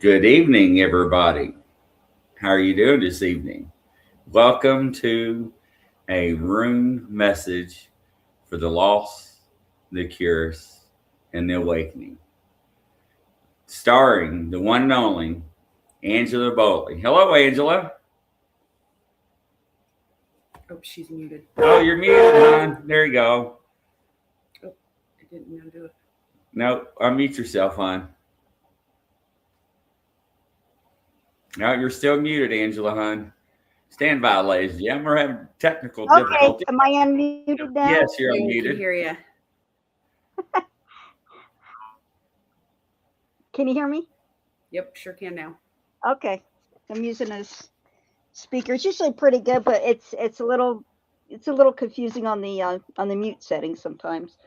Good evening, everybody. How are you doing this evening? Welcome to a rune message for the lost, the curious, and the awakening, starring the one and only Angela Bowley. Hello, Angela. Oh, she's muted. Oh, you're muted, hon. There you go. Oh, I didn't know to do it. No, unmute yourself, hon. No, you're still muted, Angela, hon. Stand by, ladies and gentlemen. We're having technical Okay, difficulty. am I unmuted now? Yes, you're Yeah, we can unmuted. hear you. Can you hear me? Yep, sure can now. Okay, I'm using a speaker. It's usually pretty good, but it's a little confusing on the mute setting sometimes.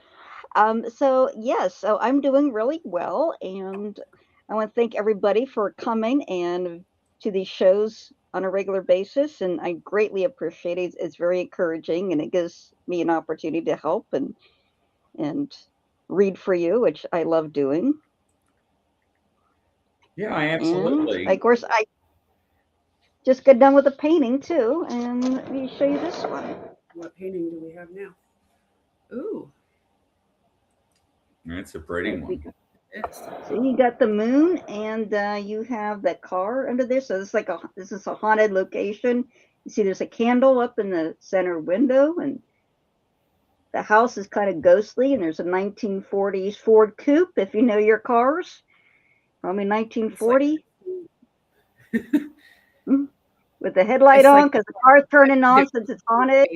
So yes, so I'm doing really well, and I want to thank everybody for coming and to these shows on a regular basis, and I greatly appreciate it. It's very encouraging, and it gives me an opportunity to help and read for you, which I love doing. Yeah, And absolutely. of course, I just got done with a painting too, and let me show you this one. What painting do we have now? Ooh, That's a pretty one. it's So you got the moon, and you have that car under there. So this is a haunted location. You see, there's a candle up in the center window, and the house is kind of ghostly. And there's a 1940s Ford Coupe, if you know your cars, probably 1940. With the headlight It's on like because the car's turning on since it's haunted.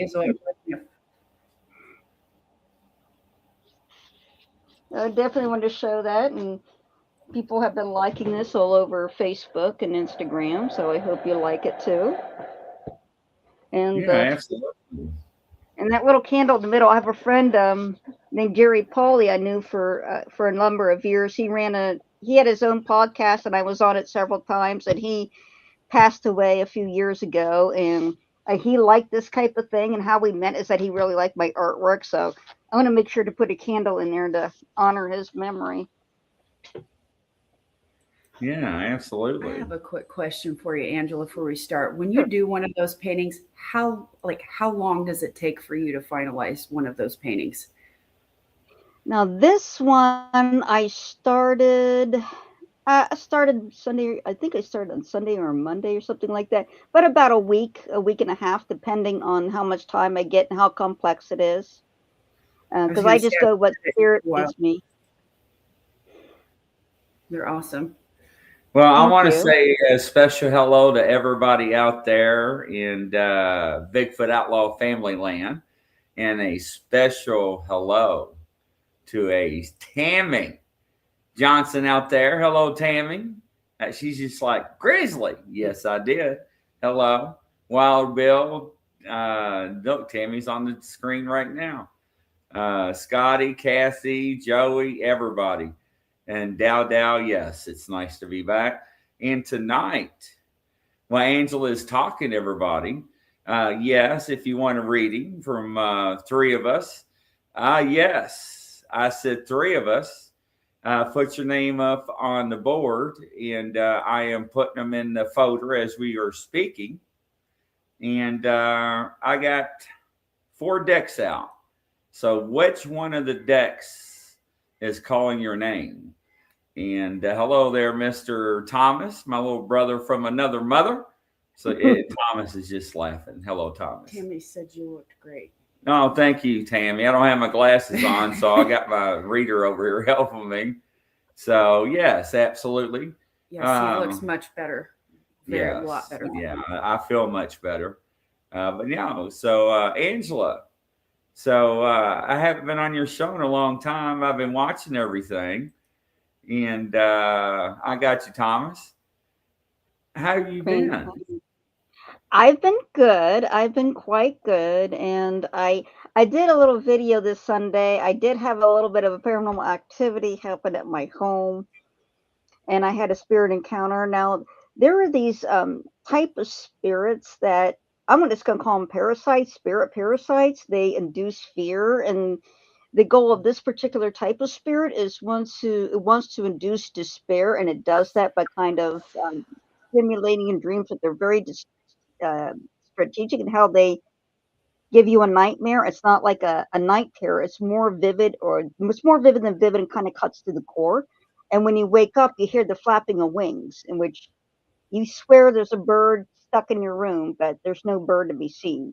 I definitely wanted to show that, and people have been liking this all over Facebook and Instagram, so I hope you like it too. And Yeah, absolutely. and that little candle in the middle, I have a friend named Jerry Pauly I knew for a number of years. He had his own podcast, and I was on it several times, and he passed away a few years ago, and he liked this type of thing, and how we met is that he really liked my artwork, so I want to make sure to put a candle in there to honor his memory. Yeah, I absolutely. have a quick question for you, Angela, before we start. When you Sure. do one of those paintings, how long does it take for you to finalize one of those paintings? Now this one I started Sunday. I think I started on Sunday or Monday or something like that. But about a week and a half, depending on how much time I get and how complex it is. I was Because going I to say just go what spirit wow, gives me. they're awesome. Well, I Thank want to you. say a special hello to everybody out there in Bigfoot Outlaw Family Land, and a special hello to a Tammy Johnson out there. Hello, Tammy. She's just like Grizzly. Yes, I did. Hello, Wild Bill. Look, Tammy's on the screen right now. Scotty, Kathy, Joey, everybody. And Dow, yes, it's nice to be back. And tonight, while Angela is talking to everybody, yes, if you want a reading from three of us, yes, I said three of us. Put your name up on the board, and I am putting them in the folder as we are speaking. And I got four decks out. So, which one of the decks is calling your name? And hello there, Mr. Thomas, my little brother from another mother. So, Thomas is just laughing. Hello, Thomas. Tammy said you looked great. Oh, thank you, Tammy. I don't have my glasses on, so I got my reader over here helping me. So, yes, absolutely. Yes, he looks much better. A lot better. Yeah, I feel much better. But yeah, so Angela, so I haven't been on your show in a long time. I've been watching everything, and I got you, Thomas. How have you Thank been? you. I've been good. I've been quite good, and I did a little video this Sunday. I did have a little bit of a paranormal activity happen at my home, and I had a spirit encounter. Now, there are these type of spirits that I'm just going to call them parasites, spirit parasites. They induce fear, and the goal of this particular type of spirit is it wants to induce despair, and it does that by kind of stimulating in dreams that they're very uh, strategic in how they give you a nightmare. It's not like a night terror. It's more vivid, or it's more vivid than vivid, and kind of cuts to the core. And when you wake up, you hear the flapping of wings, in which you swear there's a bird stuck in your room, but there's no bird to be seen.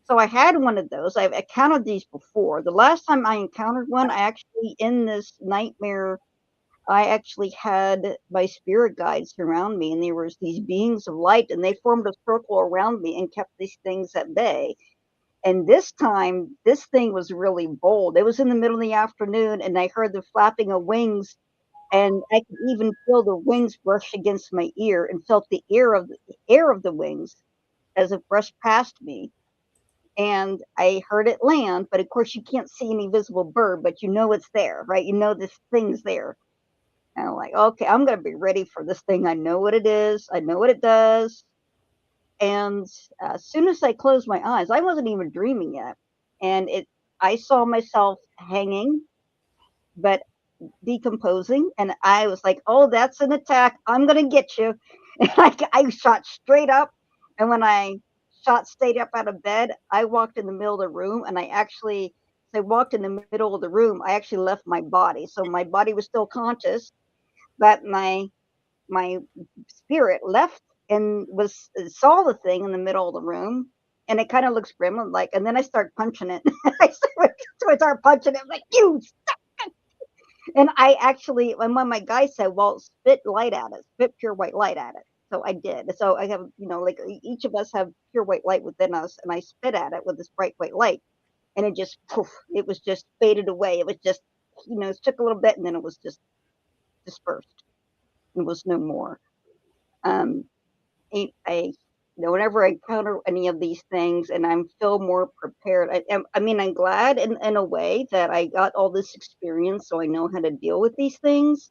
So I had one of those. I've encountered these before. The last time I encountered one, I actually, in this nightmare, I actually had my spirit guides surround me, and there was these beings of light, and they formed a circle around me and kept these things at bay. And this time, this thing was really bold. It was in the middle of the afternoon, and I heard the flapping of wings, and I could even feel the wings brush against my ear, and felt the air of the wings as it brushed past me. And I heard it land, but of course you can't see any visible bird, but you know it's there, right? You know this thing's there. And I'm like, okay, I'm gonna be ready for this thing. I know what it is. I know what it does. And as soon as I closed my eyes, I wasn't even dreaming yet, and I saw myself hanging, but decomposing, and I was like, "Oh, that's an attack! I'm gonna get you!" And I shot straight up, and when I shot straight up out of bed, I walked in the middle of the room, and I walked in the middle of the room. I actually left my body, so my body was still conscious, but my spirit left and was saw the thing in the middle of the room, and it kind of looks gremlin like, and then I start punching it. So I start punching it, I'm like, you. And I actually, and when my guy said, well, spit light at it, spit pure white light at it. So I did. So I have, like each of us have pure white light within us, and I spit at it with this bright white light, and it just poof, it was just faded away. It was just, it took a little bit, and then it was just dispersed. It was no more. Um, I whenever I encounter any of these things, and I'm feel more prepared. I mean, I'm glad in a way that I got all this experience, so I know how to deal with these things.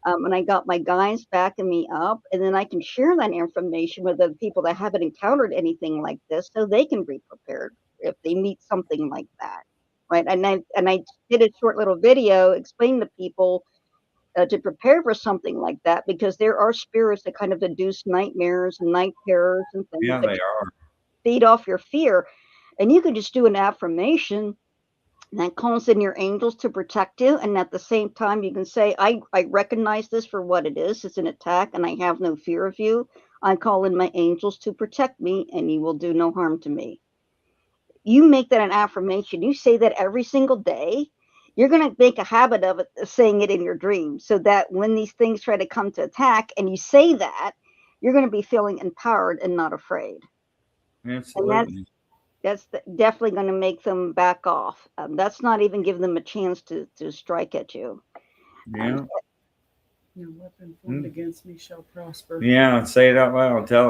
And I got my guides backing me up, and then I can share that information with the people that haven't encountered anything like this, so they can be prepared if they meet something like that, right? And I did a short little video explaining to people to prepare for something like that, because there are spirits that kind of induce nightmares and night terrors and things Yeah, that they are. feed off your fear. And you can just do an affirmation that calls in your angels to protect you. And at the same time, you can say, I recognize this for what it is. It's an attack, and I have no fear of you. I call in my angels to protect me, and you will do no harm to me. You make that an affirmation. You say that every single day. You're going to make a habit of it, saying it in your dreams, so that when these things try to come to attack and you say that, you're going to be feeling empowered and not afraid. And Absolutely. that's definitely going to make them back off. That's not even giving them a chance to strike at you. Yeah. No weapon formed against me shall prosper. Yeah. Say it out loud. Tell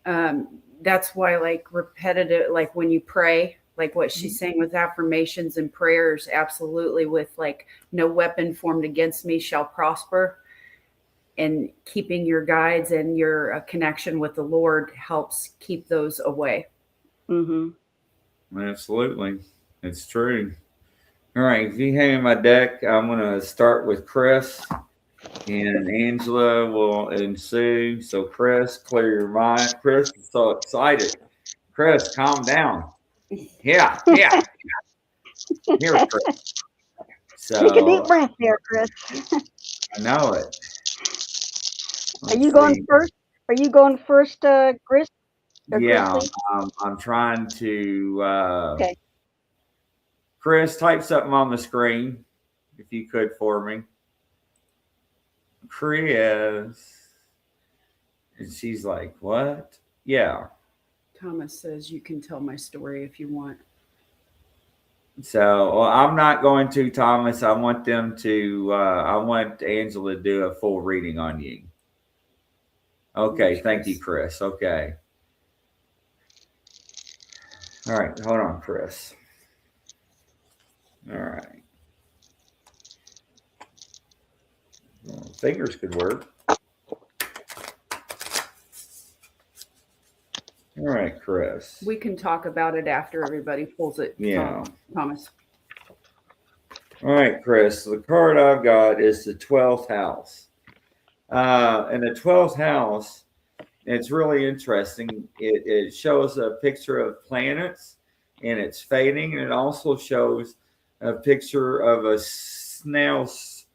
her. That's why, like, repetitive, like when you pray, like what she's saying with affirmations and prayers, absolutely, with like, no weapon formed against me shall prosper. And keeping your guides and your connection with the Lord helps keep those away. Mm-hmm. Absolutely. It's true. All right. If you hand me my deck, I'm going to start with Chris, and Angela will ensue. So, Chris, clear your mind. Chris is so excited. Chris, calm down. Yeah. Yeah. Here's Chris. Take a deep So, breath there, Chris. I know it. Are you going first? Are you going first, Chris? Yeah, I'm trying to. Okay. Chris, type something on the screen, if you could for me. Chris. And she's like, what? Yeah. Thomas says you can tell my story if you want. So, well, I'm not going to, Thomas. I want them to, I want Angela to do a full reading on you. Okay. Yes, Thank Chris. you, Chris. Okay. All right. Hold on, Chris. All right. Well, fingers could work. All right, Chris. We can talk about it after everybody pulls it. Yeah. Thomas. All right, Chris. The card I've got is the 12th house. And the 12th house, it's really interesting. It shows a picture of planets and it's fading. And it also shows a picture of a snail's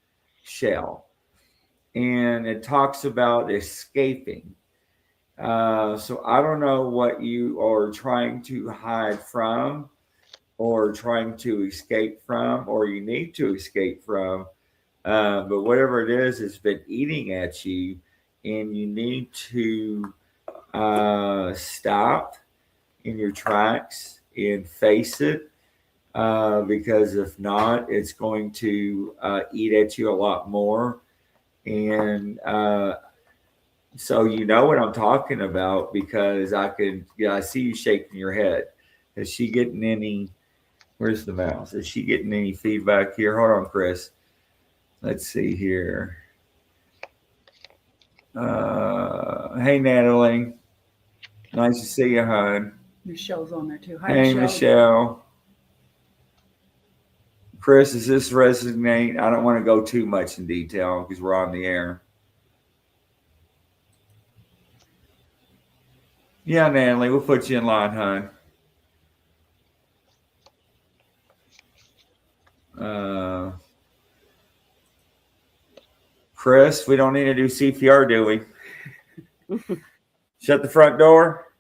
shell. And it talks about escaping. So I don't know what you are trying to hide from or trying to escape from or you need to escape from. But whatever it is, it's been eating at you, and you need to stop in your tracks and face it. Because if not, it's going to eat at you a lot more. And so you know what I'm talking about because I see you shaking your head. Is she getting any? Where's the mouse? Is she getting any feedback here? Hold on, Chris. Let's see here. Hey, Natalie. Nice to see you, hon. Michelle's on there too. Hi, Hey, Michelle. Chris, does this resonate? I don't want to go too much in detail because we're on the air. Yeah, Natalie, we'll put you in line, hon. Chris, we don't need to do CPR, do we? Shut the front door.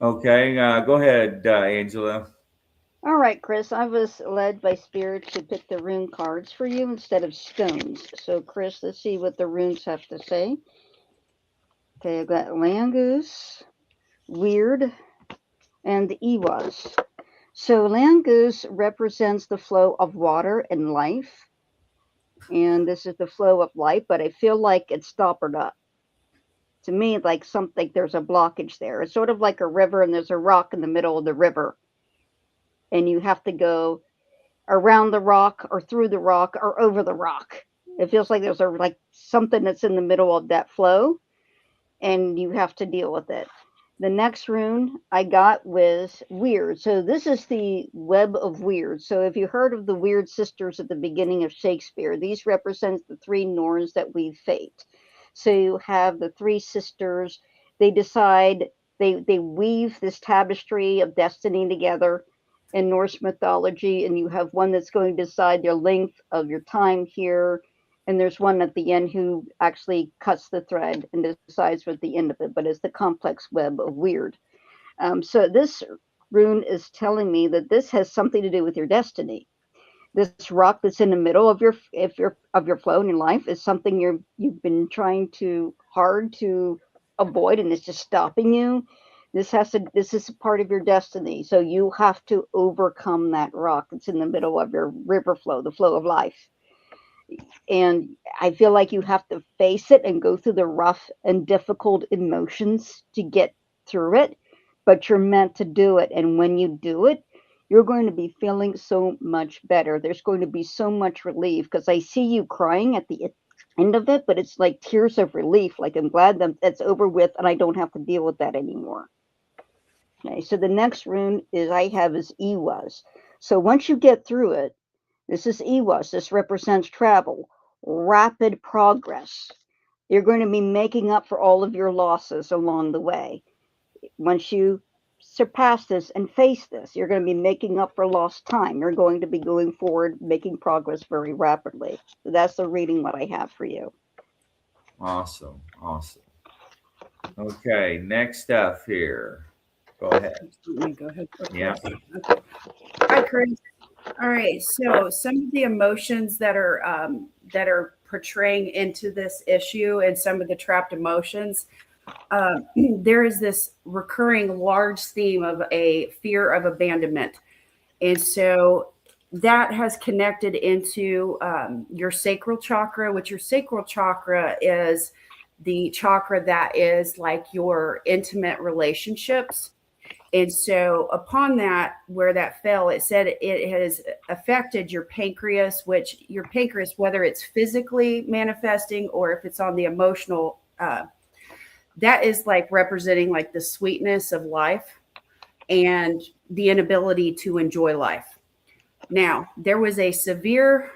Okay, go ahead, Angela. All right, Chris, I was led by Spirit to pick the rune cards for you instead of stones. So, Chris, let's see what the runes have to say. Okay, I've got Langoose, Weird, and Ewas. So, Langoose represents the flow of water and life. And this is the flow of life, but I feel like it's stoppered up. To me, like something, there's a blockage there. It's sort of like a river, and there's a rock in the middle of the river. And you have to go around the rock or through the rock or over the rock. It feels like there's like something that's in the middle of that flow, and you have to deal with it. The next rune I got was Weird. So this is the web of Weird. So if you heard of the Weird Sisters at the beginning of Shakespeare, these represent the three Norns that weave fate. So you have the three sisters. They decide they weave this tapestry of destiny together in Norse mythology, and you have one that's going to decide your length of your time here, and there's one at the end who actually cuts the thread and decides what the end of it, but it's the complex web of Weird. So this rune is telling me that this has something to do with your destiny. This rock that's in the middle of your flow in your life is something you've been trying to hard to avoid, and it's just stopping you. This is a part of your destiny. So you have to overcome that rock that's in the middle of your river flow, the flow of life. And I feel like you have to face it and go through the rough and difficult emotions to get through it, but you're meant to do it. And when you do it, you're going to be feeling so much better. There's going to be so much relief because I see you crying at the end of it, but it's like tears of relief. Like, I'm glad that that's over with and I don't have to deal with that anymore. Okay, so the next rune I have is Ewas. So once you get through it, this is Ewas. This represents travel, rapid progress. You're going to be making up for all of your losses along the way. Once you surpass this and face this, you're going to be making up for lost time. You're going to be going forward, making progress very rapidly. So that's the reading what I have for you. Awesome. Okay, next up here. Go ahead. Go ahead. Yeah. Okay. Hi, Chris. All right. So some of the emotions that are portraying into this issue and some of the trapped emotions, there is this recurring large theme of a fear of abandonment. And so that has connected into your sacral chakra, which your sacral chakra is the chakra that is like your intimate relationships. And so upon that, where that fell, it said it has affected your pancreas, which your pancreas, whether it's physically manifesting or if it's on the emotional, that is like representing like the sweetness of life. And the inability to enjoy life. Now, there was a severe,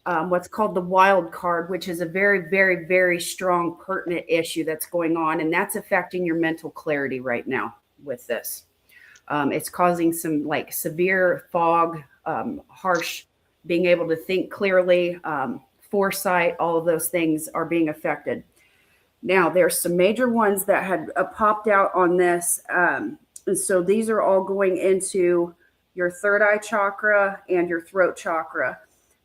what's called the wild card, which is a very, very, very strong, pertinent issue that's going on, and that's affecting your mental clarity right now with this. It's causing some like severe fog, harsh, being able to think clearly, foresight, all of those things are being affected. Now, there's some major ones that had popped out on this. And so these are all going into your third eye chakra and your throat chakra.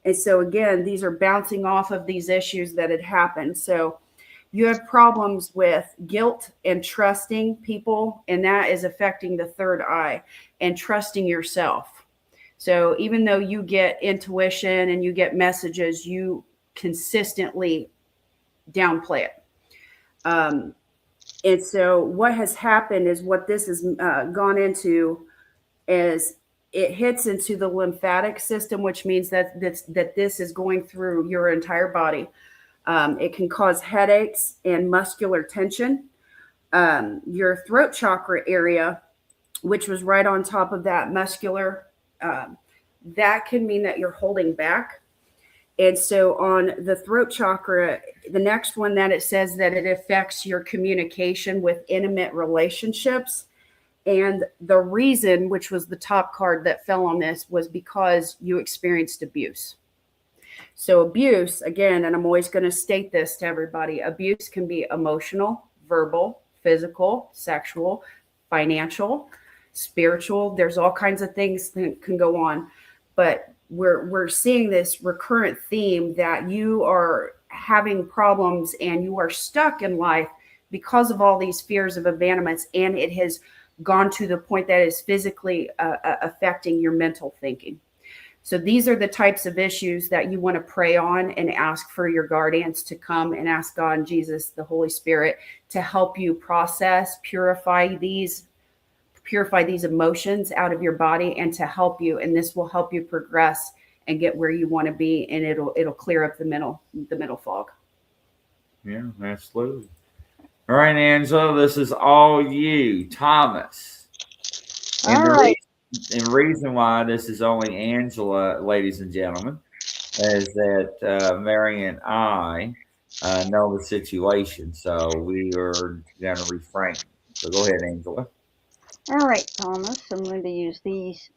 And so, again, these are bouncing off of these issues that had happened. So, you have problems with guilt and trusting people, and that is affecting the third eye, and trusting yourself. So, even though you get intuition and you get messages, you consistently downplay it. And so what has happened is what this has gone into is it hits into the lymphatic system, which means that this is going through your entire body. It can cause headaches and muscular tension. Your throat chakra area, which was right on top of that muscular, that can mean that you're holding back. And so on the throat chakra, the next one that it says that it affects your communication with intimate relationships. And the reason, which was the top card that fell on this, was because you experienced abuse. So abuse, again, and I'm always going to state this to everybody, abuse can be emotional, verbal, physical, sexual, financial, spiritual. There's all kinds of things that can go on. But we're seeing this recurrent theme that you are having problems and you are stuck in life because of all these fears of abandonments, and it has gone to the point that is physically affecting your mental thinking. So these are the types of issues that you want to pray on and ask for your guardians to come and ask God and Jesus, the Holy Spirit, to help you process, purify these emotions out of your body, and to help you. And this will help you progress and get where you want to be, and it'll clear up the mental fog. Yeah, absolutely. All right, Angela, this is all you, Thomas. And All right. the reason why this is only Angela, ladies and gentlemen, is that Mary and I know the situation, so we are going to refrain. So go ahead, Angela. All right, Thomas. I'm going to use these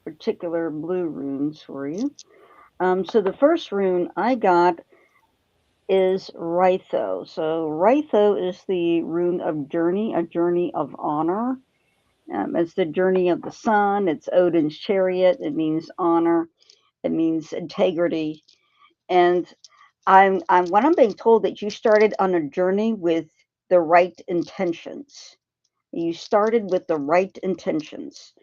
particular blue runes for you. So the first rune I got is Rytho. So Rytho is the rune of journey, a journey of honor. It's the journey of the sun. It's Odin's chariot. It means honor. It means integrity. And what I'm being told that you started on a journey with the right intentions. You started with the right intentions.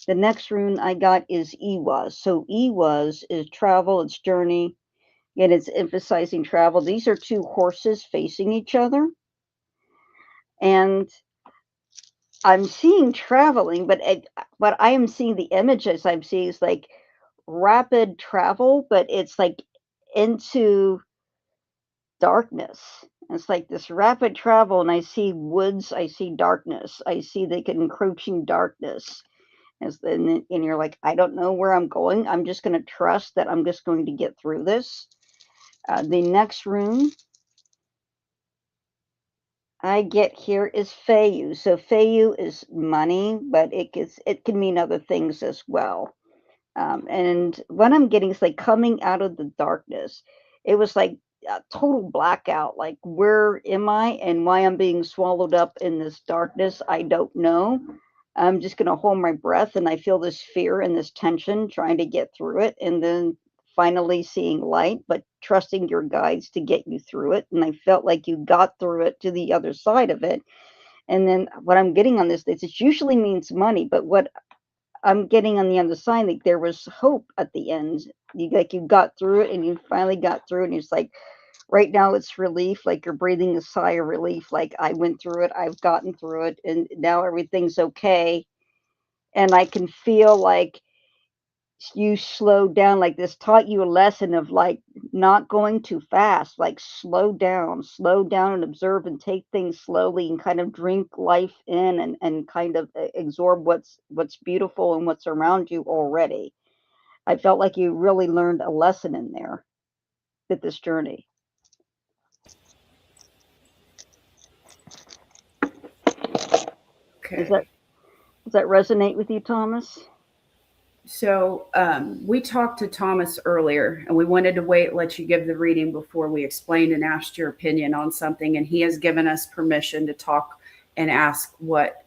The next rune I got is Iwas. So Iwas is travel, it's journey, and it's emphasizing travel. These are two horses facing each other. And I'm seeing traveling, but what I am seeing, the images I'm seeing is like rapid travel, but it's like into darkness. It's like this rapid travel, and I see woods, I see darkness, I see the encroaching darkness. And you're like, I don't know where I'm going. I'm just going to trust that I'm just going to get through this. The next rune I get here is Feyu. So Feyu is money, but it can mean other things as well. And what I'm getting is like coming out of the darkness. It was like a total blackout. Like, where am I and why I'm being swallowed up in this darkness? I don't know. I'm just going to hold my breath, and I feel this fear and this tension trying to get through it, and then finally seeing light, but trusting your guides to get you through it. And I felt like you got through it to the other side of it. And then what I'm getting on this, it usually means money, but what I'm getting on the other side, like there was hope at the end. You got through it, and you finally got through it, and it's like right now it's relief, like you're breathing a sigh of relief, like I went through it, I've gotten through it, and now everything's okay. And I can feel like you slowed down, like this taught you a lesson of like not going too fast, like slow down and observe and take things slowly and kind of drink life in and kind of absorb what's beautiful and what's around you already. I felt like you really learned a lesson in there with this journey. Does Okay. that resonate with you, Thomas? So we talked to Thomas earlier, and we wanted to wait, let you give the reading before we explained and asked your opinion on something. And he has given us permission to talk and ask what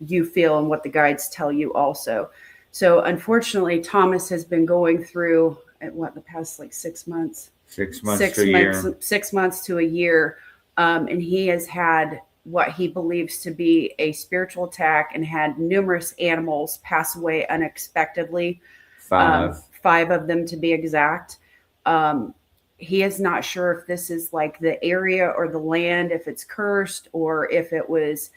you feel and what the guides tell you also. So unfortunately, Thomas has been going through the past like 6 months, 6 months to a year. 6 months to a year, and he has had what he believes to be a spiritual attack and had numerous animals pass away unexpectedly. 5. 5 of them to be exact. He is not sure if this is like the area or the land, if it's cursed or if it was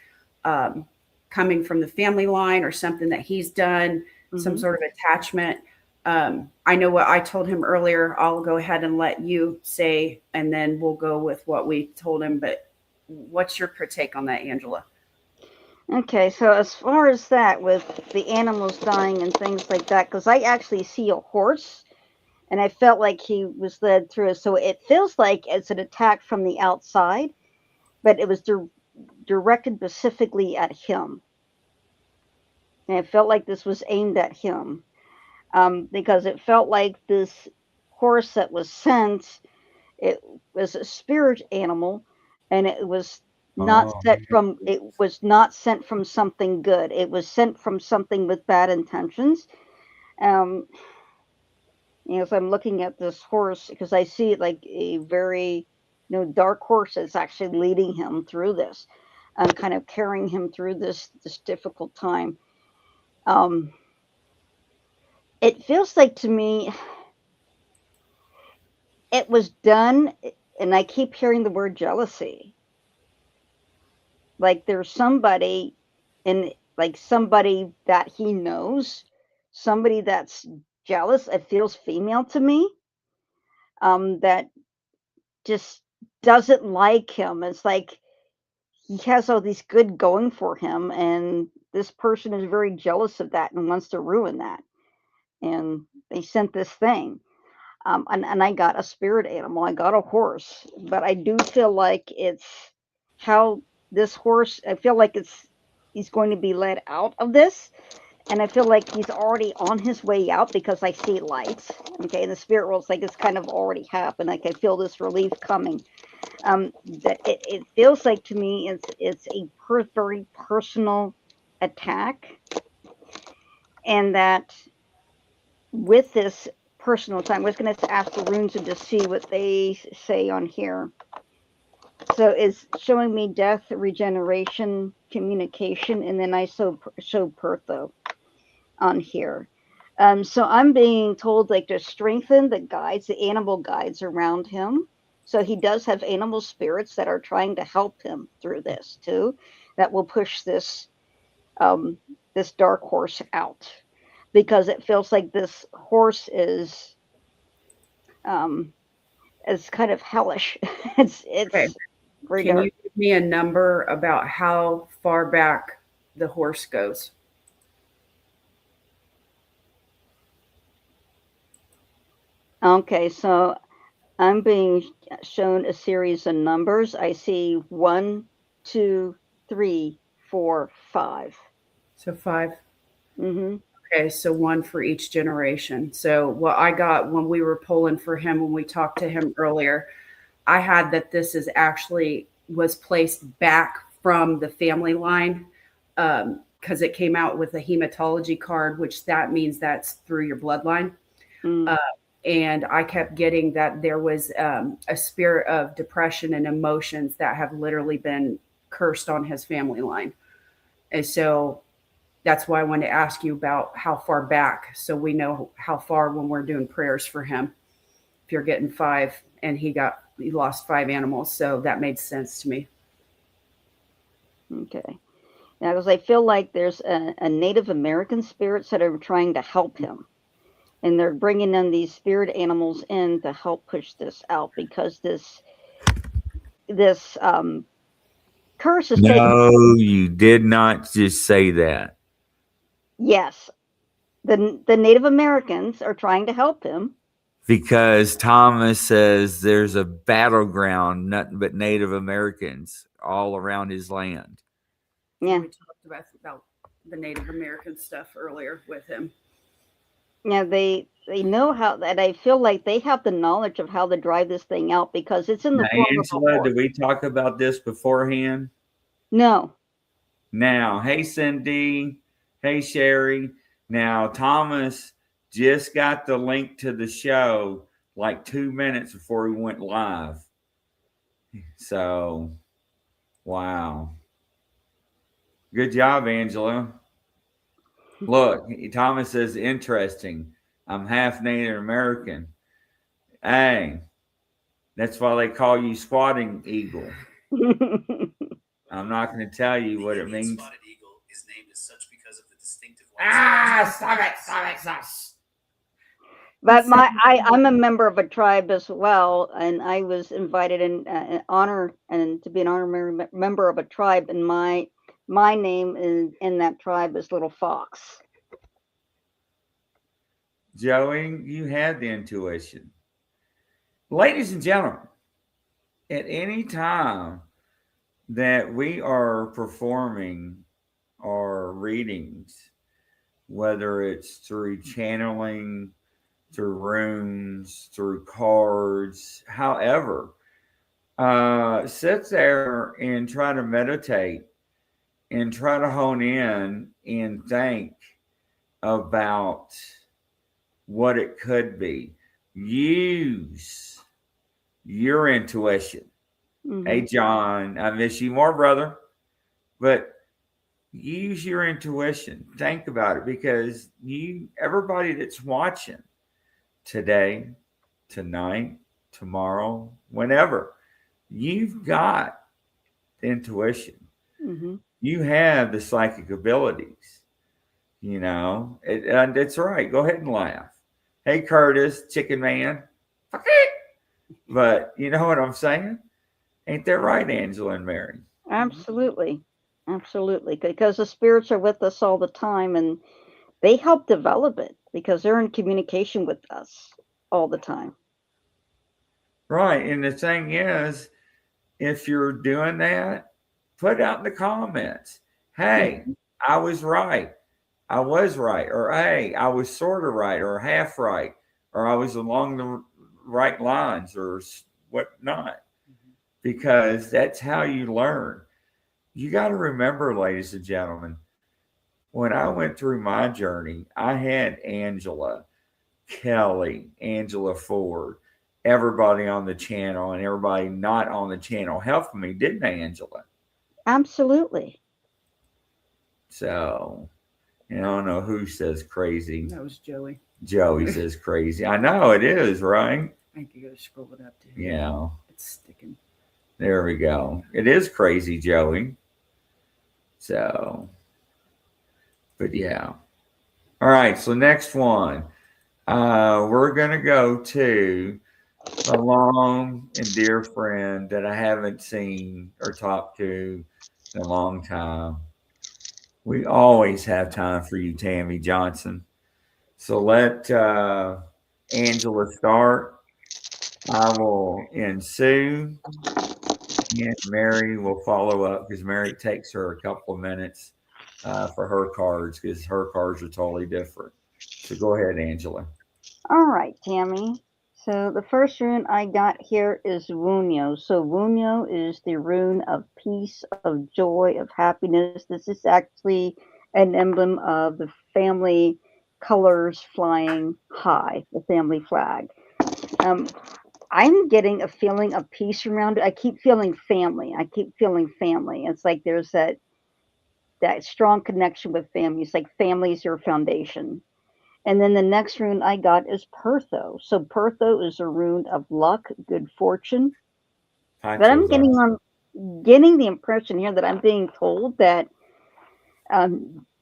coming from the family line or something that he's done, some sort of attachment. I know what I told him earlier. I'll go ahead and let you say, and then we'll go with what we told him. But what's your take on that, Angela? Okay, so as far as that with the animals dying and things like that, because I actually see a horse and I felt like he was led through it. So it feels like it's an attack from the outside, but it was directed specifically at him. And it felt like this was aimed at him because it felt like this horse that was sent, it was a spirit animal, and it was not Oh, sent from something good. It was sent from something with bad intentions. Um, as I'm looking at this horse, because I see it like a very, dark horse that's actually leading him through this, and kind of carrying him through this difficult time. It feels like to me it was done, and I keep hearing the word jealousy. Like there's somebody, and like somebody that he knows, somebody that's jealous. It feels female to me. That just doesn't like him. It's like he has all these good going for him, and this person is very jealous of that and wants to ruin that. And they sent this thing. And I got a spirit animal. I got a horse, but I do feel like it's how this horse. I feel like he's going to be led out of this, and I feel like he's already on his way out because I see lights. Okay, in the spirit world, it's like it's kind of already happened. Like I feel this relief coming. That it feels like to me it's a very personal attack, and that with this personal time, we're going to ask the runes and just see what they say on here. So it's showing me death, regeneration, communication, and then I show Pertho on here. So I'm being told like to strengthen the guides, the animal guides around him. So he does have animal spirits that are trying to help him through this too. That will push this this dark horse out, because it feels like this horse is kind of hellish. Okay. It's very Can dark. you give me a number about how far back the horse goes? Okay, so I'm being shown a series of numbers. I see 1, 2, 3, 4, 5. So 5. Mm-hmm. Okay, so 1 for each generation. So what I got when we were pulling for him, when we talked to him earlier, I had that this is actually was placed back from the family line, because it came out with a hematology card, which that means that's through your bloodline. Mm. And I kept getting that there was a spirit of depression and emotions that have literally been cursed on his family line. And so that's why I wanted to ask you about how far back, so we know how far when we're doing prayers for him. If you're getting 5 and he lost 5 animals, so that made sense to me. Okay. Now, because I feel like there's a Native American spirits that are trying to help him. and they're bringing in these spirit animals in to help push this out because this curse is taking. No, you did not just say that. Yes, the Native Americans are trying to help him. Because Thomas says there's a battleground, nothing but Native Americans all around his land. Yeah. We talked about the Native American stuff earlier with him. Yeah, they know how, and I feel like they have the knowledge of how to drive this thing out because it's in the Now, form of a Angela, horse. did we talk about this beforehand? No. Now, hey, Cindy. Hey, Sherry. Now, Thomas just got the link to the show like 2 minutes before we went live. So, wow. Good job, Angela. Look, Thomas says, interesting. I'm half Native American. Hey, that's why they call you Spotting Eagle. I'm not going to tell you what it means. Spotted eagle is named as such because of the distinctive. Stop it. But I'm a member of a tribe as well, and I was invited in honor and to be an honorary member of a tribe, and my name in that tribe is Little Fox. Joey, you had the intuition. Ladies and gentlemen, at any time that we are performing our readings, whether it's through channeling, through runes, through cards, however, sit there and try to meditate and try to hone in and think about what it could be. Use your intuition. Mm-hmm. Hey, John, I miss you more, brother. But use your intuition. Think about it because everybody that's watching today, tonight, tomorrow, whenever, you've got intuition. Mm-hmm. You have the psychic abilities. And it's right. Go ahead and laugh. Hey, Curtis, Chicken Man. But you know what I'm saying? Ain't that right, Angela and Mary? Absolutely. Because the spirits are with us all the time, and they help develop it because they're in communication with us all the time. Right. And the thing is, if you're doing that, put out in the comments, hey, I was right. I was right. Or hey, I was sort of right or half right. Or I was along the right lines or whatnot. Because that's how you learn. You got to remember, ladies and gentlemen, when I went through my journey, I had Angela, Kelly, Angela Ford, everybody on the channel and everybody not on the channel helping me, didn't they, Angela? Absolutely. So, I don't know who says crazy. That was Joey. Joey says crazy. I know it is, right? I think you got to scroll it up to him. Yeah. It's sticking. There we go. It is crazy, Joey. So, but yeah. All right. So next one, we're going to go to a long and dear friend that I haven't seen or talked to in a long time. We always have time for you, Tammy Johnson. So let Angela start. I will ensue, and Mary will follow up because Mary takes her a couple of minutes for her cards because her cards are totally different. So go ahead, Angela. All right, Tammy. So the first rune I got here is Wunyo. So Wunyo is the rune of peace, of joy, of happiness. This is actually an emblem of the family colors flying high, the family flag. I'm getting a feeling of peace around it. I keep feeling family. It's like there's that strong connection with family. It's like family is your foundation. And then the next rune I got is Pertho. So Pertho is a rune of luck, good fortune. But I'm getting the impression here that I'm being told that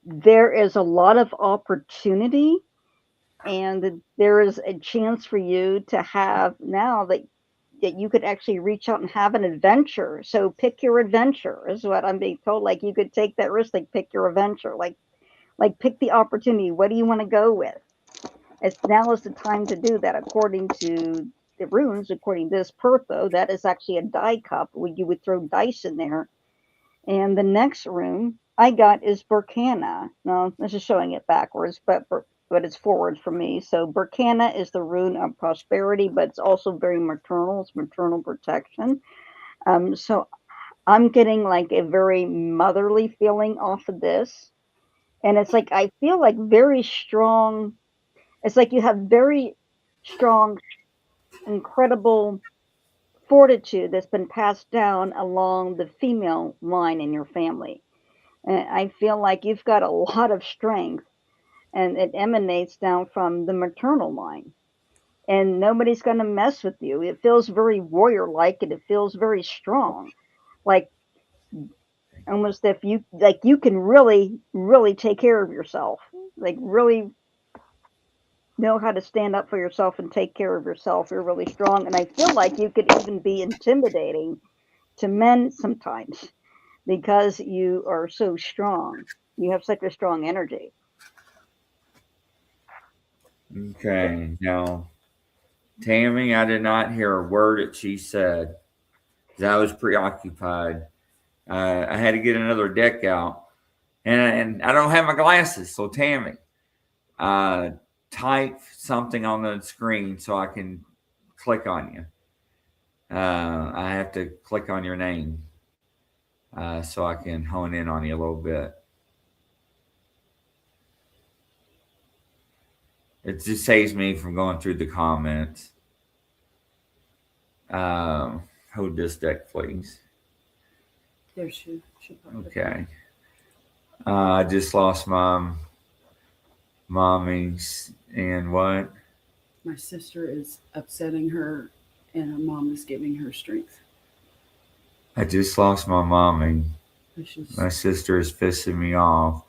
there is a lot of opportunity and there is a chance for you to have now that you could actually reach out and have an adventure. So pick your adventure is what I'm being told. Like you could take that risk, like pick your adventure, like pick the opportunity. What do you want to go with? It's now is the time to do that according to the runes, according to this Pertho. That is actually a die cup where you would throw dice in there. And the next rune I got is Burkana. Now this is showing it backwards, but it's forward for me. So Burkana is the rune of prosperity, but it's also very maternal. It's maternal protection. So I'm getting like a very motherly feeling off of this. And it's like I feel like very strong. It's like you have very strong, incredible fortitude that's been passed down along the female line in your family. And I feel like you've got a lot of strength, and it emanates down from the maternal line. And nobody's going to mess with you. It feels very warrior like, and it feels very strong. Like almost if you like you can really, really take care of yourself. Like really know how to stand up for yourself and take care of yourself. You're really strong. And I feel like you could even be intimidating to men sometimes because you are so strong. You have such a strong energy. Okay. Now, Tammy, I did not hear a word that she said 'cause I was preoccupied. I had to get another deck out, and I don't have my glasses. So, Tammy, uh, type something on the screen so I can click on you. I have to click on your name so I can hone in on you a little bit. It just saves me from going through the comments. Hold this deck, please. There she popped up. Okay. I just lost my mommy's and what? My sister is upsetting her, and her mom is giving her strength. I just lost my mommy. My sister is pissing me off.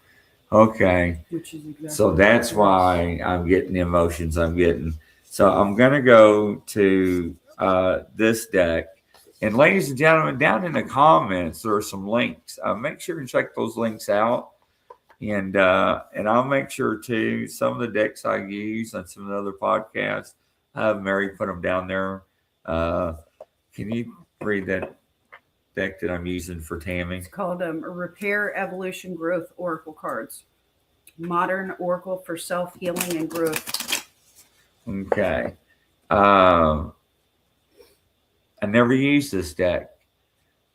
Okay. Which is exactly So that's why I'm getting the emotions I'm getting. So I'm going to go to this deck. And ladies and gentlemen, down in the comments, there are some links. Make sure and check those links out. And I'll make sure too, some of the decks I use on some of the other podcasts, I have Mary put them down there. Can you read that deck that I'm using for Tammy? It's called Repair, Evolution, Growth Oracle Cards. Modern Oracle for self-healing and growth. Okay. I never used this deck.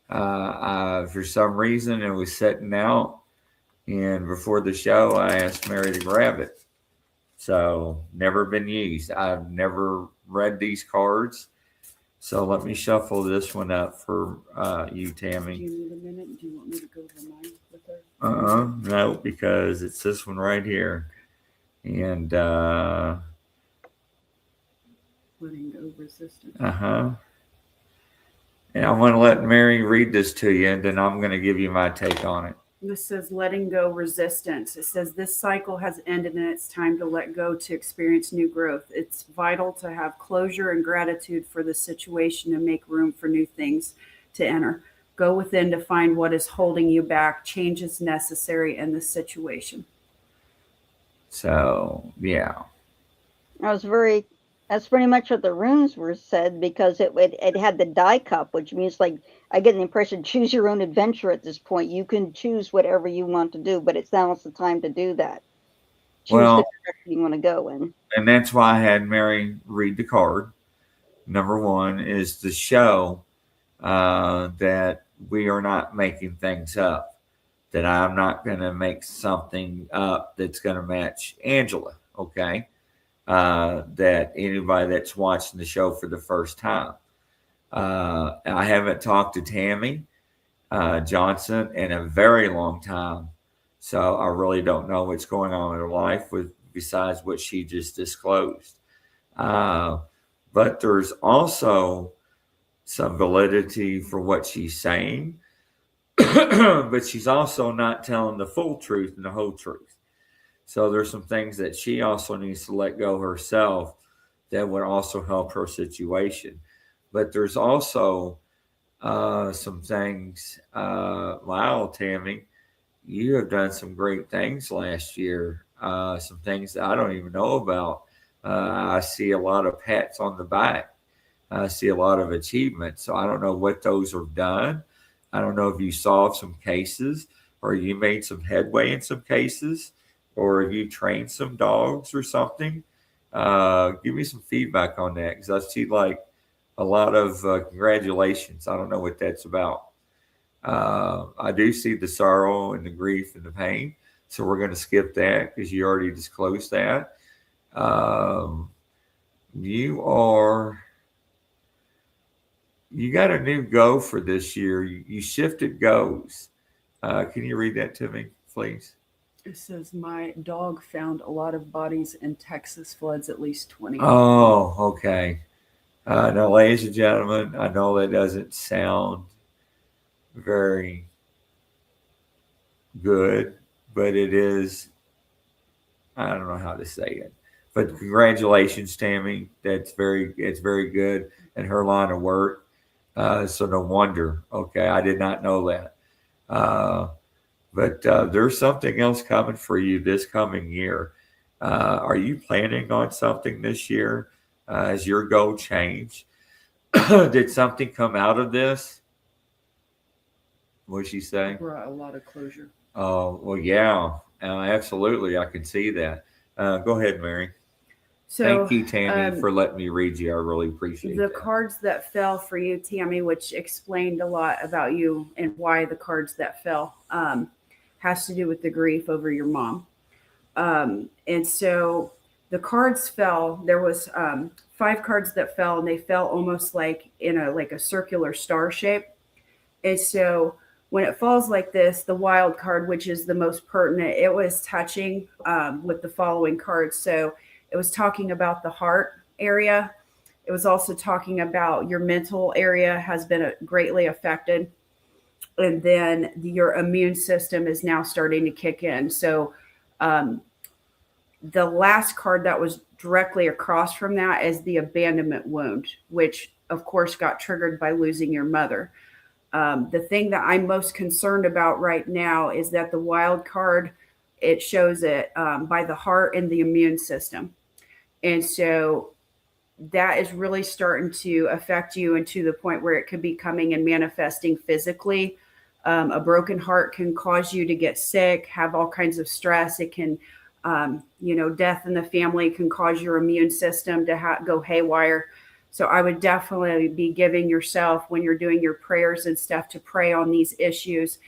For some reason, it was sitting out. And before the show, I asked Mary to grab it. So, never been used. I've never read these cards. So, let me shuffle this one up for you, Tammy. Do you need a minute? Do you want me to go over mine with her? No, because it's this one right here. And, letting go resistance. And I'm going to let Mary read this to you, and then I'm going to give you my take on it. This says letting go resistance. It says this cycle has ended and it's time to let go to experience new growth. It's vital to have closure and gratitude for the situation and make room for new things to enter. Go within to find what is holding you back. Change is necessary in this situation. So, yeah. That's pretty much what the runes were said, because it had the die cup, which means like I get the impression choose your own adventure at this point. You can choose whatever you want to do, but it's now the time to do that. Choose the direction you want to go in. And that's why I had Mary read the card. Number one is to show that we are not making things up, that I'm not going to make something up that's going to match Angela, okay? That anybody that's watching the show for the first time. I haven't talked to Tammy Johnson in a very long time, so I really don't know what's going on in her life besides what she just disclosed. But there's also some validity for what she's saying, but she's also not telling the full truth and the whole truth. So there's some things that she also needs to let go herself that would also help her situation. But there's also some things. Wow, Tammy, you have done some great things last year. Some things that I don't even know about. I see a lot of pats on the back. I see a lot of achievements. So I don't know what those are done. I don't know if you solved some cases or you made some headway in some cases or if you trained some dogs or something. Give me some feedback on that because I see like a lot of congratulations. I don't know what that's about. I do see the sorrow and the grief and the pain. So we're going to skip that because you already disclosed that. Um, you are, you got a new go for this year. You shifted goes. Can you read that to me, please? It says, my dog found a lot of bodies in Texas floods, at least 20. Oh, okay. Now, ladies and gentlemen, I know that doesn't sound very good, but it is. I don't know how to say it, but congratulations, Tammy. It's very good in her line of work. So no wonder. Okay, I did not know that. Uh, but there's something else coming for you this coming year. Are you planning on something this year? Has your goal changed? Did something come out of this? What did she say? Brought a lot of closure. Oh, well, yeah, absolutely. I can see that. Go ahead, Mary. So Thank you, Tammy, for letting me read you. I really appreciate the that. cards that fell for you, Tammy, which explained a lot about you and why the cards that fell, has to do with the grief over your mom. And so the cards fell. There was 5 cards that fell, and they fell almost like in a circular star shape. And so when it falls like this, the wild card, which is the most pertinent, it was touching with the following cards. So it was talking about the heart area. It was also talking about your mental area has been greatly affected. And then your immune system is now starting to kick in. So um, the last card that was directly across from that is the abandonment wound, which of course got triggered by losing your mother. The thing that I'm most concerned about right now is that the wild card, it shows it by the heart and the immune system. And so that is really starting to affect you, and to the point where it could be coming and manifesting physically. A broken heart can cause you to get sick, have all kinds of stress. It can, death in the family can cause your immune system to go haywire. So I would definitely be giving yourself, when you're doing your prayers and stuff, to pray on these issues.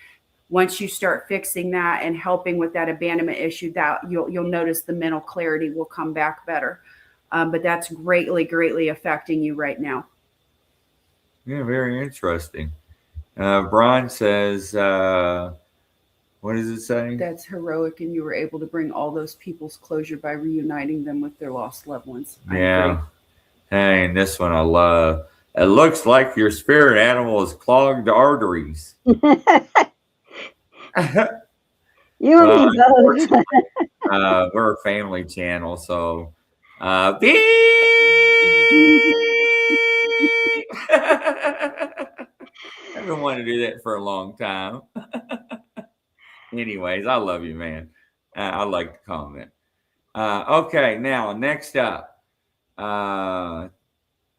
Once you start fixing that and helping with that abandonment issue, that you'll notice the mental clarity will come back better. But that's greatly, greatly affecting you right now. Yeah, very interesting. Brian says, what does it say? That's heroic, and you were able to bring all those people's closure by reuniting them with their lost loved ones. I agree. Hey, and this one I love. It looks like your spirit animal has clogged arteries. You Well, and me both. we're a family channel, so beep. I've been wanting to do that for a long time. Anyways, I love you, man. I like to comment. Okay, now next up,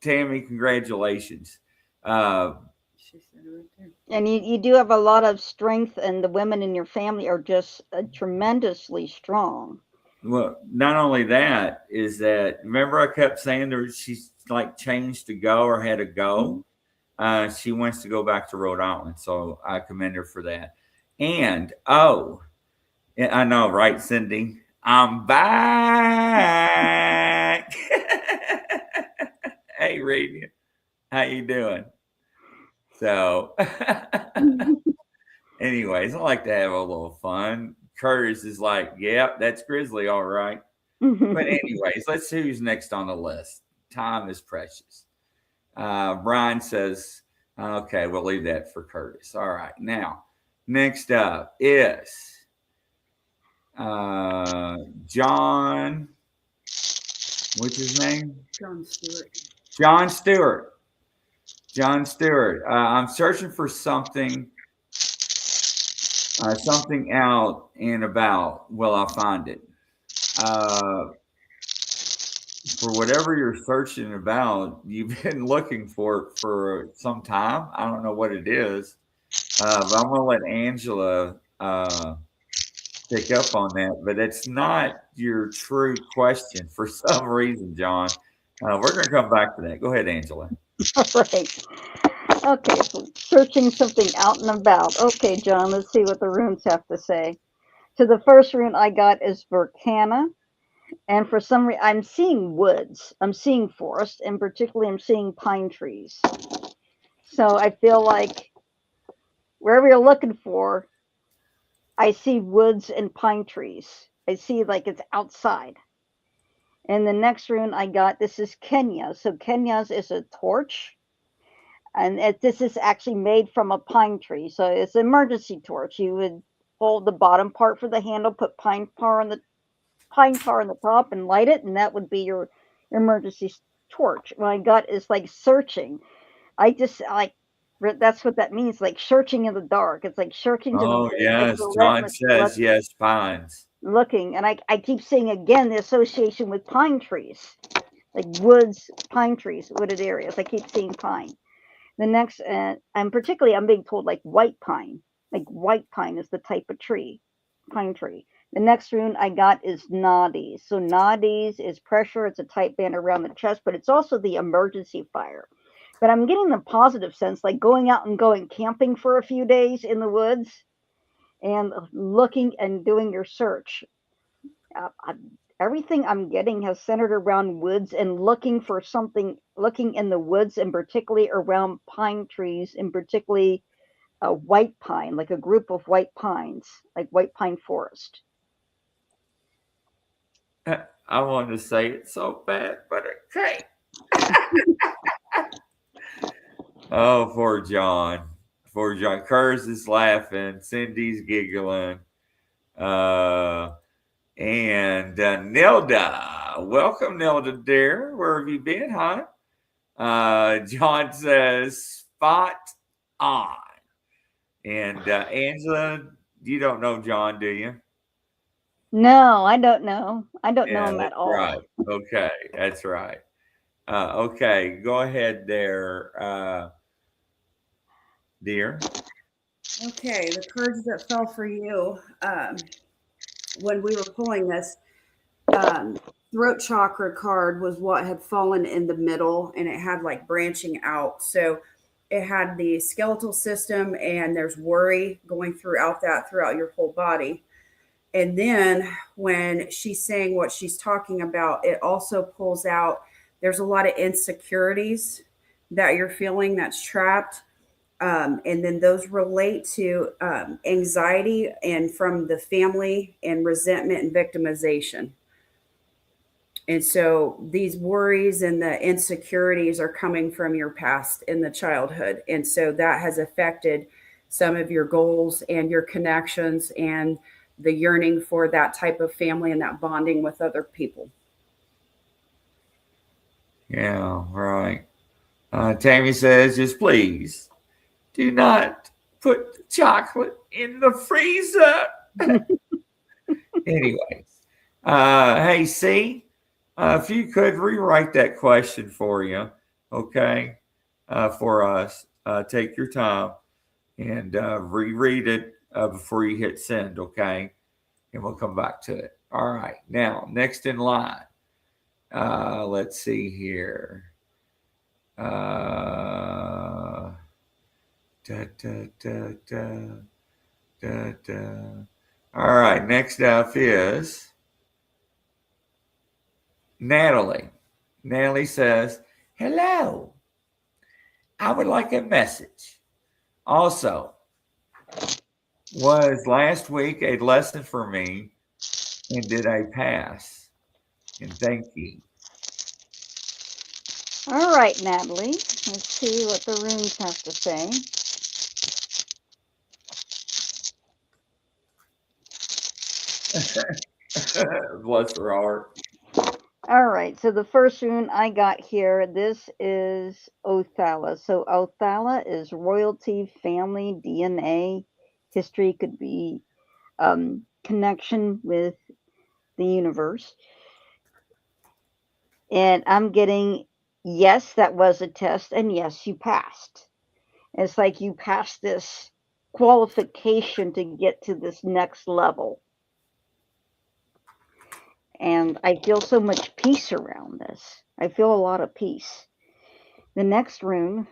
Tammy, congratulations. She said it right there. And you do have a lot of strength, and the women in your family are just tremendously strong. Well, not only that, is that remember I kept saying she's like changed to go or had to go. She wants to go back to Rhode Island, so I commend her for that. And I know, right, Cindy? I'm back. Hey, Radiant, how you doing? So, anyways, I like to have a little fun. Curtis is like, yep, that's Grizzly, all right. But anyways, let's see who's next on the list. Time is precious. Brian says, okay, we'll leave that for Curtis. All right. Now, next up is John, what's his name? John Stewart. John Stewart. John Stewart. I'm searching for something out and about. Will I find it? For whatever you're searching about, you've been looking for it for some time. I don't know what it is, but I'm going to let Angela pick up on that. But it's not your true question for some reason, John. We're going to come back to that. Go ahead, Angela. All right. Okay, so searching something out and about. Okay, John, let's see what the runes have to say. So the first rune I got is Vercana. And for some reason, I'm seeing woods. I'm seeing forest, and particularly I'm seeing pine trees. So I feel like wherever you're looking for, I see woods and pine trees. I see like it's outside. And the next rune I got, this is Kenya. So Kenya's is a torch. And this is actually made from a pine tree. So it's an emergency torch. You would hold the bottom part for the handle, put pine tar on the top and light it, and that would be your emergency torch. What I got is like searching. I just like that's what that means, like searching in the dark. It's like searching to the Oh, like yes. John says yes, pines. looking, and I keep seeing again the association with pine trees, like woods, pine trees, wooded areas. I keep seeing pine. The next, and particularly, I'm being told like white pine. Like white pine is the type of tree, pine tree. The next rune I got is Nadis. So Nadis is pressure. It's a tight band around the chest, but it's also the emergency fire. But I'm getting the positive sense, like going out and going camping for a few days in the woods and looking and doing your search. Everything I'm getting has centered around woods and looking for something, looking in the woods and particularly around pine trees and particularly a white pine, like a group of white pines, like white pine forest. I wanted to say it so bad, but I can't. Oh, poor John. Poor John. Kurz is laughing. Cindy's giggling. And Nilda. Welcome, Nilda, dear. Where have you been, huh? John says, spot on. And Angela, you don't know John, do you? No, I don't know. I don't know Yeah, him at that's all. right. Okay, that's right. Okay, go ahead there, dear. Okay, the cards that fell for you when we were pulling this, throat chakra card was what had fallen in the middle, and it had like branching out. So it had the skeletal system, and there's worry going throughout your whole body. And then when she's saying what she's talking about, it also pulls out there's a lot of insecurities that you're feeling that's trapped. And then those relate to anxiety and from the family and resentment and victimization. And so these worries and the insecurities are coming from your past in the childhood. And so that has affected some of your goals and your connections and the yearning for that type of family and that bonding with other people. Yeah, right. Tammy says, just please do not put chocolate in the freezer. Anyways, hey, C, if you could rewrite that question for you, okay, for us, take your time and reread it before you hit send, okay? And we'll come back to it. All right. Now, next in line, let's see here. Da, da, da, da, da, da. All right. Next up is Natalie. Natalie says, hello. I would like a message. Also, was last week a lesson for me, and did I pass? And thank you. All right, Natalie. Let's see what the runes have to say. Bless her heart. All right, so the first rune I got here, this is Othala. So Othala is royalty, family, DNA, history, could be connection with the universe. And I'm getting, yes, that was a test, and yes, you passed. It's like you passed this qualification to get to this next level. And I feel so much peace around this. I feel a lot of peace. The next rune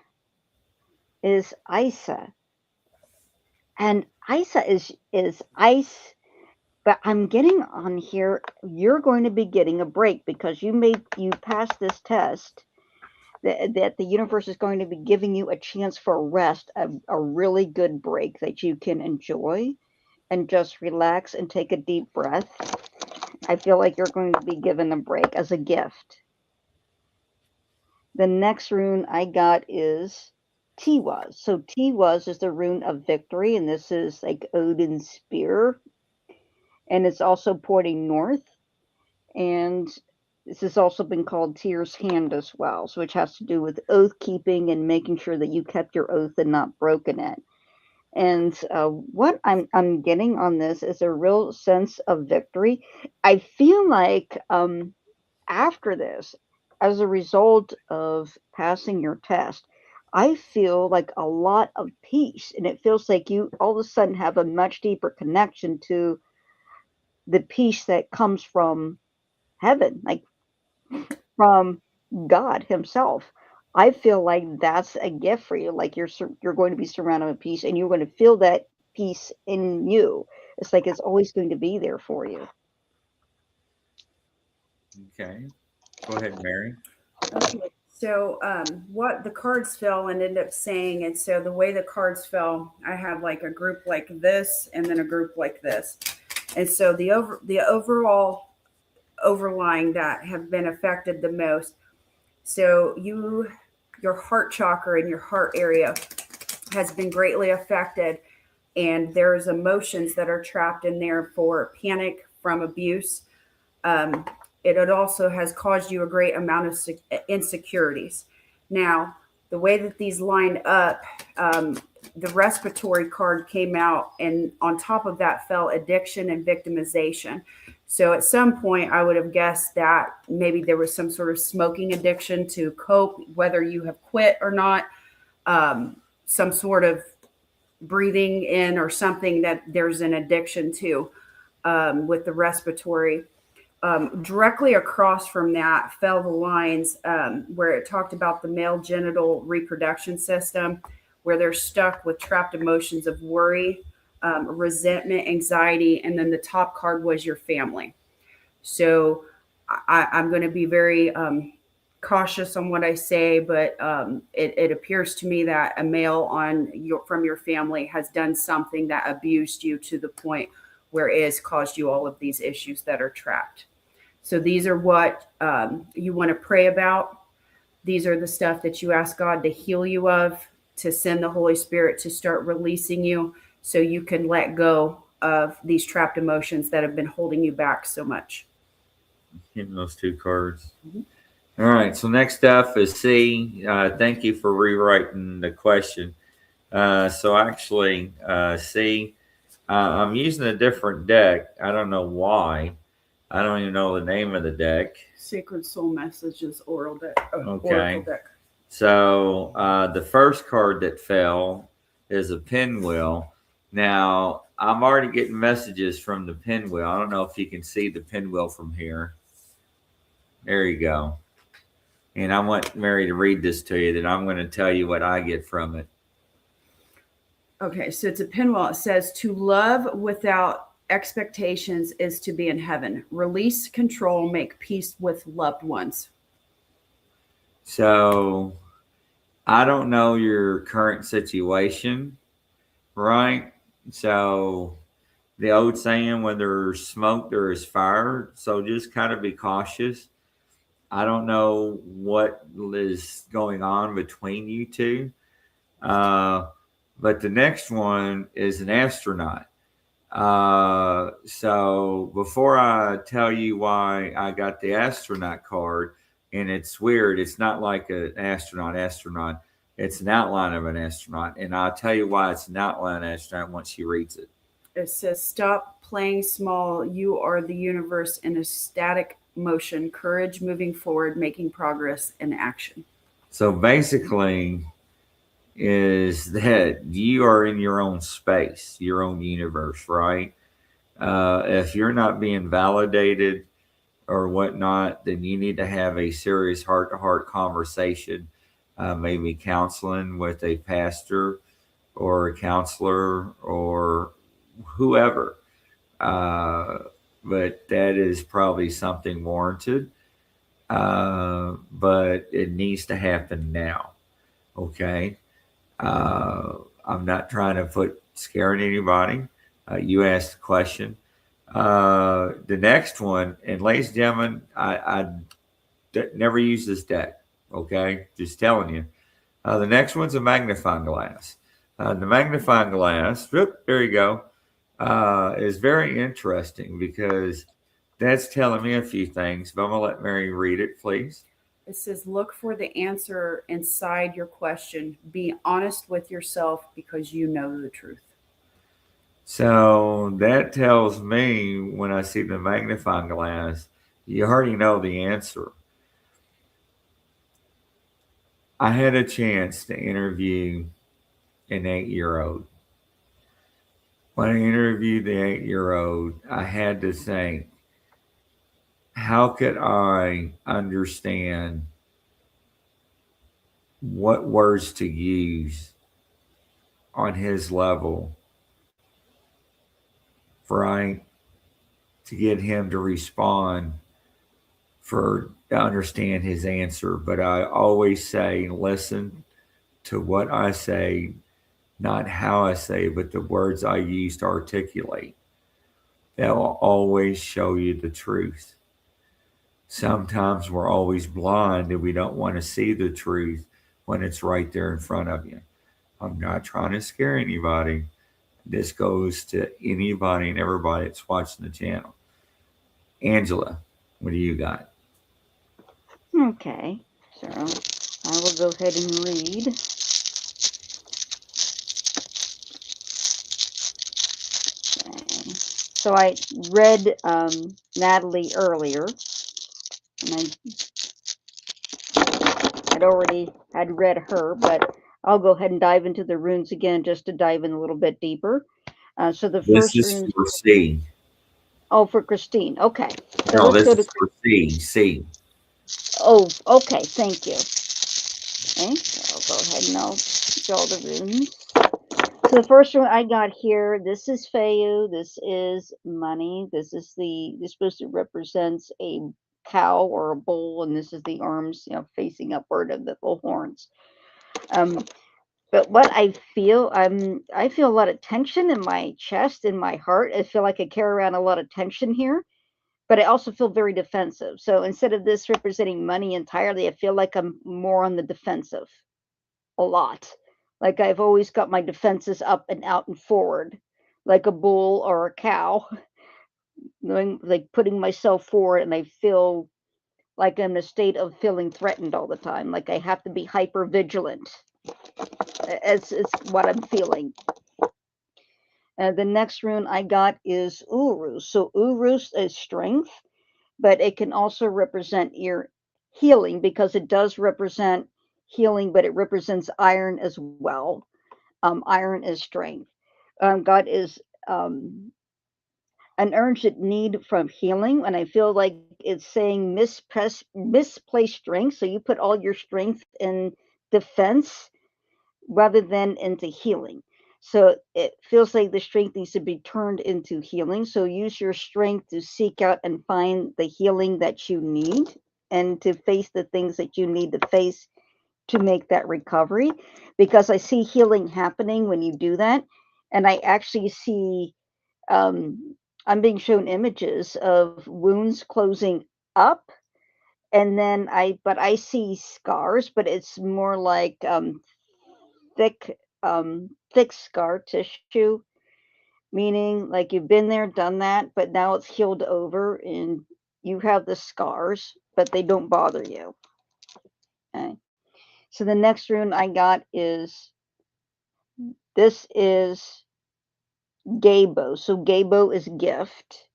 is Isa. And Isa is ice, but I'm getting on here, you're going to be getting a break because you passed this test, that the universe is going to be giving you a chance for rest, a really good break that you can enjoy and just relax and take a deep breath. I feel like you're going to be given a break as a gift. The next rune I got is Tiwaz. So Tiwaz is the rune of victory, and this is like Odin's spear. And it's also pointing north. And this has also been called Tyr's hand as well, so which has to do with oath keeping and making sure that you kept your oath and not broken it. And what I'm getting on this is a real sense of victory. I feel like after this, as a result of passing your test, I feel like a lot of peace, and it feels like you all of a sudden have a much deeper connection to the peace that comes from heaven, like from God Himself. I feel like that's a gift for you. Like you're going to be surrounded with peace, and you're going to feel that peace in you. It's like it's always going to be there for you. Okay. Go ahead, Mary. Okay. So what the cards fell and ended up saying, and so the way the cards fell, I have like a group like this and then a group like this. And so the overall overlying that have been affected the most. So your heart chakra and your heart area has been greatly affected, and there's emotions that are trapped in there for panic from abuse. Um, it also has caused you a great amount of insecurities. Now, the way that these line up, the respiratory card came out, and on top of that fell addiction and victimization. So at some point, I would have guessed that maybe there was some sort of smoking addiction to cope, whether you have quit or not, some sort of breathing in or something that there's an addiction to with the respiratory. Directly across from that fell the lines where it talked about the male genital reproduction system, where they're stuck with trapped emotions of worry, resentment, anxiety, and then the top card was your family. So I'm going to be very cautious on what I say, but it appears to me that a male from your family has done something that abused you to the point where it has caused you all of these issues that are trapped. So these are what you want to pray about. These are the stuff that you ask God to heal you of, to send the Holy Spirit to start releasing you so you can let go of these trapped emotions that have been holding you back so much. Getting those two cards. All right. So next up is C. Thank you for rewriting the question. So actually, C, I'm using a different deck. I don't know why. I don't even know the name of the deck. Sacred Soul Messages Oral Deck. Okay. Oracle deck. So the first card that fell is a pinwheel. Now, I'm already getting messages from the pinwheel. I don't know if you can see the pinwheel from here. There you go. And I want Mary to read this to you, then I'm going to tell you what I get from it. Okay, so it's a pinwheel. It says, to love without expectations is to be in heaven. Release control, make peace with loved ones. So I don't know your current situation, right? So the old saying, when there's smoke, there is fire. So just kind of be cautious. I don't know what is going on between you two. But the next one is an astronaut. So before I tell you why I got the astronaut card, and it's weird, it's not like an astronaut. It's an outline of an astronaut, and I'll tell you why it's an outline of an astronaut once she reads it. It says, "Stop playing small. You are the universe in a static motion. Courage, moving forward, making progress in action." So basically, is that you are in your own space, your own universe, right? If you're not being validated or whatnot, then you need to have a serious heart to heart conversation, maybe counseling with a pastor or a counselor or whoever. Uh, but that is probably something warranted, but it needs to happen now. Okay. Uh, I'm not trying to put scaring anybody. You asked the question. The next one, and ladies and gentlemen, never use this deck. Okay, just telling you. The next one's a magnifying glass. The magnifying glass, whoop, there you go, is very interesting because that's telling me a few things. But I'm gonna let Mary read it, please. It says, "Look for the answer inside your question. Be honest with yourself because you know the truth." So that tells me when I see the magnifying glass, you already know the answer. I had a chance to interview an 8-year old. When I interviewed the 8-year old, I had to think, how could I understand what words to use on his level for I to get him to respond for to understand his answer. But I always say, listen to what I say, not how I say, but the words I use to articulate. That will always show you the truth. Sometimes we're always blind and we don't want to see the truth when it's right there in front of you. I'm not trying to scare anybody. This goes to anybody and everybody that's watching the channel. Angela, what do you got? Okay, so I will go ahead and read. Okay. So I read Natalie earlier, and I'd already had read her, but I'll go ahead and dive into the runes again just to dive in a little bit deeper. So the This first is runes, for C. oh, for Christine. Okay, so No, let's this go to, is for C. C. oh, okay, thank you. Okay, so I'll go ahead and I'll draw the runes. So the first one I got here, this is Feu, this is money, this supposed to represents a cow or a bull, and this is the arms, facing upward of the little horns. Um, but what I feel a lot of tension in my chest, in my heart. I feel like I carry around a lot of tension here, but I also feel very defensive. So instead of this representing money entirely, I feel like I'm more on the defensive a lot. Like I've always got my defenses up and out and forward, like a bull or a cow, like putting myself forward, and I feel like I'm in a state of feeling threatened all the time. Like I have to be hyper vigilant. It's what I'm feeling. The next rune I got is Urus. So Urus is strength, but it can also represent your healing because it does represent healing, but it represents iron as well. Iron is strength. God is an urgent need from healing, and I feel like it's saying misplaced strength. So you put all your strength in defense rather than into healing. So it feels like the strength needs to be turned into healing. So use your strength to seek out and find the healing that you need and to face the things that you need to face to make that recovery. Because I see healing happening when you do that. And I actually see, um, I'm being shown images of wounds closing up. And then but I see scars, but it's more like thick thick scar tissue, meaning like you've been there, done that, but now it's healed over and you have the scars, but they don't bother you. Okay. So the next rune I got is, this is Gabo. So Gabo is gift.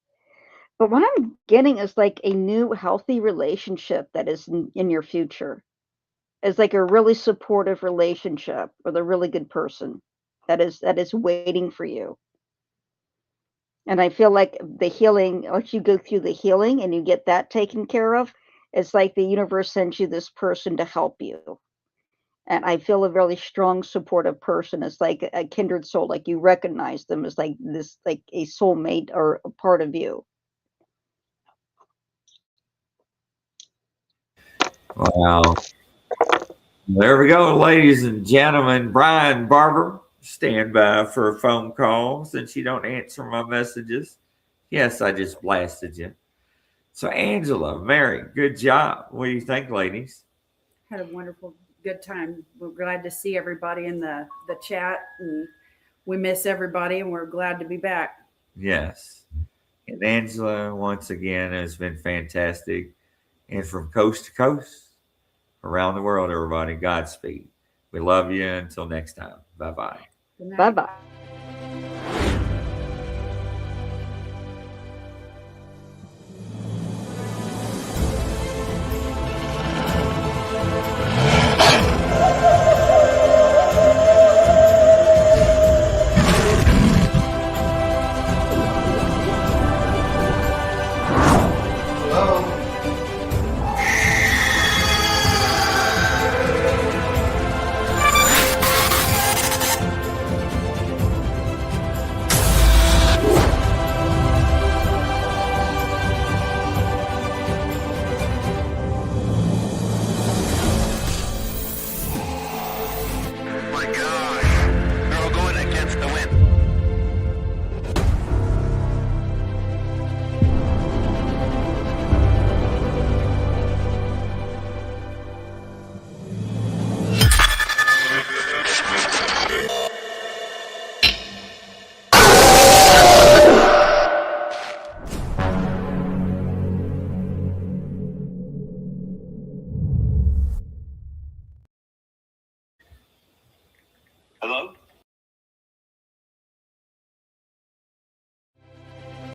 But what I'm getting is like a new healthy relationship that is in your future. It's like a really supportive relationship with a really good person that is waiting for you. And I feel like the healing, once you go through the healing and you get that taken care of, it's like the universe sends you this person to help you. And I feel a really strong, supportive person. It's like a kindred soul, like you recognize them as like this, like a soulmate or a part of you. Wow. There we go, ladies and gentlemen. Brian Barber, stand by for a phone call since you don't answer my messages. Yes, I just blasted you. So, Angela, Mary, good job. What do you think, ladies? Had a wonderful, good time. We're glad to see everybody in the chat, and we miss everybody, and we're glad to be back. Yes. And Angela, once again, has been fantastic. And from coast to coast, around the world, everybody, Godspeed. We love you. Until next time. Bye bye. Good night. Bye bye.